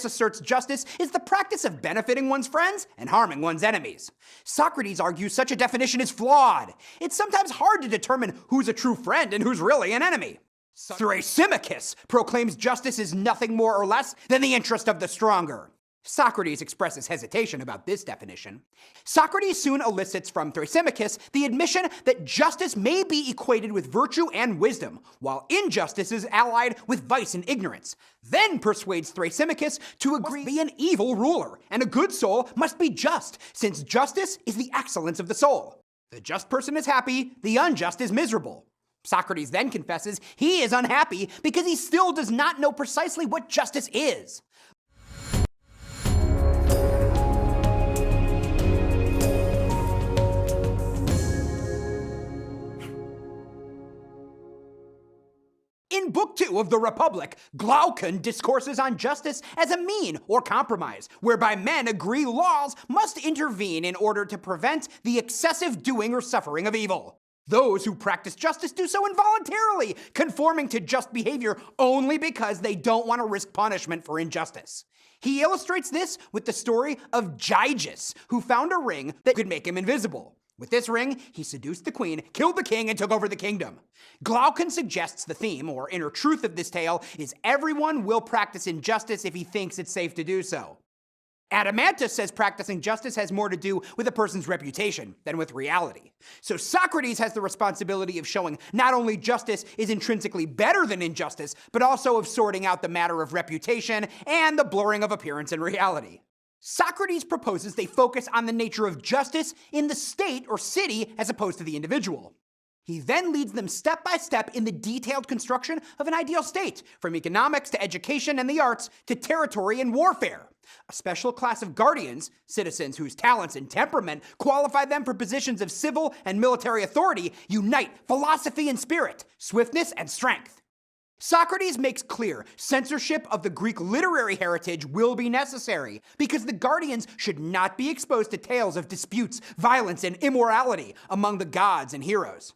asserts justice is the practice of benefiting one's friends and harming one's enemies. Socrates argues such a definition is flawed. It's sometimes hard to determine who's a true friend and who's really an enemy. Thrasymachus proclaims justice is nothing more or less than the interest of the stronger. Socrates expresses hesitation about this definition. Socrates soon elicits from Thrasymachus the admission that justice may be equated with virtue and wisdom, while injustice is allied with vice and ignorance. Then persuades Thrasymachus to agree be an evil ruler, and a good soul must be just, since justice is the excellence of the soul. The just person is happy, the unjust is miserable. Socrates then confesses he is unhappy because he still does not know precisely what justice is. In Book 2 of the Republic, Glaucon discourses on justice as a mean or compromise, whereby men agree laws must intervene in order to prevent the excessive doing or suffering of evil. Those who practice justice do so involuntarily, conforming to just behavior only because they don't want to risk punishment for injustice. He illustrates this with the story of Gyges, who found a ring that could make him invisible. With this ring, he seduced the queen, killed the king, and took over the kingdom. Glaucon suggests the theme, or inner truth of this tale, is everyone will practice injustice if he thinks it's safe to do so. Adeimantus says practicing justice has more to do with a person's reputation than with reality. So Socrates has the responsibility of showing not only justice is intrinsically better than injustice, but also of sorting out the matter of reputation and the blurring of appearance and reality. Socrates proposes they focus on the nature of justice in the state or city as opposed to the individual. He then leads them step by step in the detailed construction of an ideal state, from economics to education and the arts to territory and warfare. A special class of guardians, citizens whose talents and temperament qualify them for positions of civil and military authority, unite philosophy and spirit, swiftness and strength. Socrates makes clear censorship of the Greek literary heritage will be necessary because the guardians should not be exposed to tales of disputes, violence, and immorality among the gods and heroes.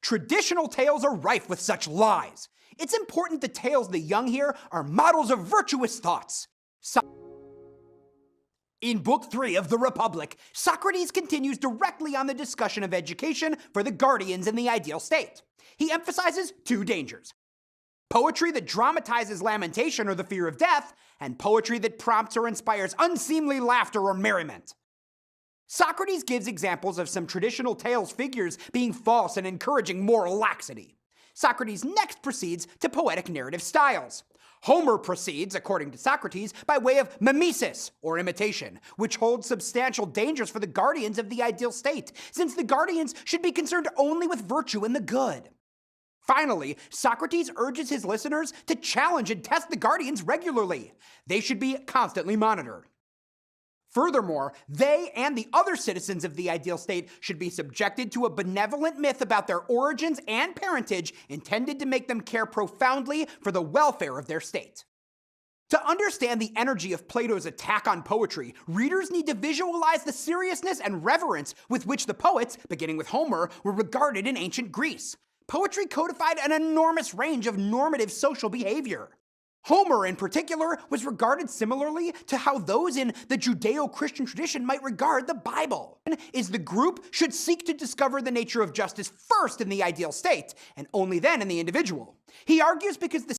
Traditional tales are rife with such lies. It's important the tales the young hear are models of virtuous thoughts. In Book 3 of the Republic, Socrates continues directly on the discussion of education for the guardians in the ideal state. He emphasizes two dangers: poetry that dramatizes lamentation or the fear of death, and poetry that prompts or inspires unseemly laughter or merriment. Socrates gives examples of some traditional tales figures being false and encouraging moral laxity. Socrates next proceeds to poetic narrative styles. Homer proceeds, according to Socrates, by way of mimesis, or imitation, which holds substantial dangers for the guardians of the ideal state, since the guardians should be concerned only with virtue and the good. Finally, Socrates urges his listeners to challenge and test the guardians regularly. They should be constantly monitored. Furthermore, they and the other citizens of the ideal state should be subjected to a benevolent myth about their origins and parentage intended to make them care profoundly for the welfare of their state. To understand the energy of Plato's attack on poetry, readers need to visualize the seriousness and reverence with which the poets, beginning with Homer, were regarded in ancient Greece. Poetry codified an enormous range of normative social behavior. Homer, in particular, was regarded similarly to how those in the Judeo-Christian tradition might regard the Bible. The group should seek to discover the nature of justice first in the ideal state, and only then in the individual. He argues because the